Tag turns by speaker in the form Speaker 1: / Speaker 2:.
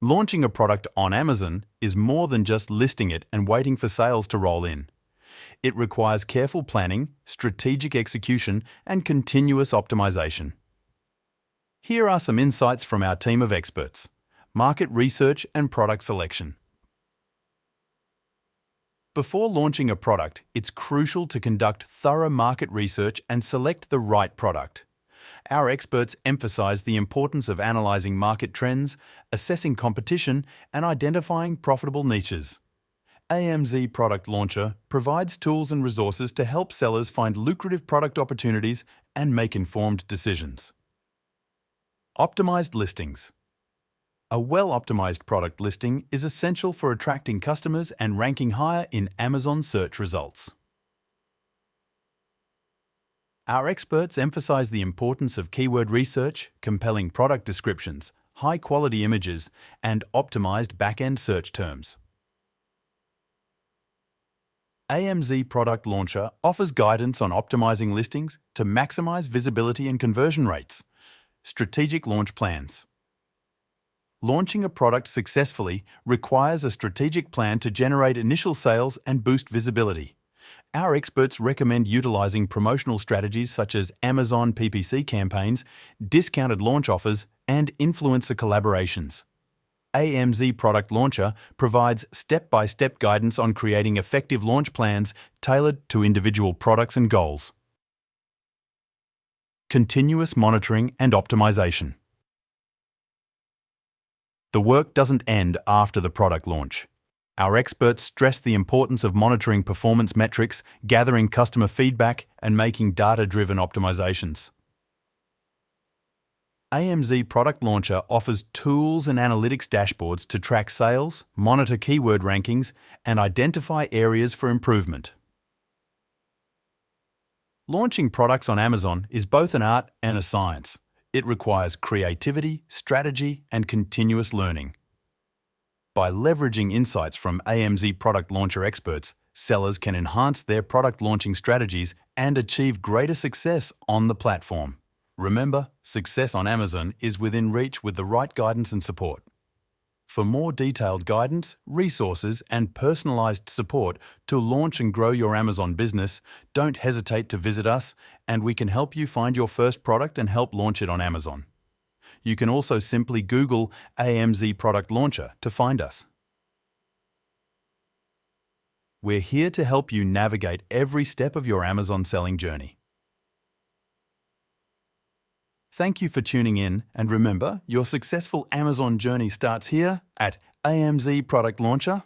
Speaker 1: Launching a product on Amazon is more than just listing it and waiting for sales to roll in. It requires careful planning, strategic execution, and continuous optimization. Here are some insights from our team of experts: market research and product selection. Before launching a product, it's crucial to conduct thorough market research and select the right product. Our experts emphasize the importance of analyzing market trends, assessing competition, and identifying profitable niches. AMZ Product Launcher provides tools and resources to help sellers find lucrative product opportunities and make informed decisions. Optimized listings. A well-optimized product listing is essential for attracting customers and ranking higher in Amazon search results. Our experts emphasize the importance of keyword research, compelling product descriptions, high-quality images, and optimized back-end search terms. AMZ Product Launcher offers guidance on optimizing listings to maximize visibility and conversion rates. Strategic launch plans. Launching a product successfully requires a strategic plan to generate initial sales and boost visibility. Our experts recommend utilizing promotional strategies such as Amazon PPC campaigns, discounted launch offers, and influencer collaborations. AMZ Product Launcher provides step-by-step guidance on creating effective launch plans tailored to individual products and goals. Continuous monitoring and optimization. The work doesn't end after the product launch. Our experts stress the importance of monitoring performance metrics, gathering customer feedback, and making data-driven optimizations. AMZ Product Launcher offers tools and analytics dashboards to track sales, monitor keyword rankings, and identify areas for improvement. Launching products on Amazon is both an art and a science. It requires creativity, strategy, and continuous learning. By leveraging insights from AMZ Product Launcher experts, sellers can enhance their product launching strategies and achieve greater success on the platform. Remember, success on Amazon is within reach with the right guidance and support. For more detailed guidance, resources, and personalized support to launch and grow your Amazon business, don't hesitate to visit us, and we can help you find your first product and help launch it on Amazon. You can also simply Google AMZ Product Launcher to find us. We're here to help you navigate every step of your Amazon selling journey. Thank you for tuning in, and remember, your successful Amazon journey starts here at AMZ Product Launcher.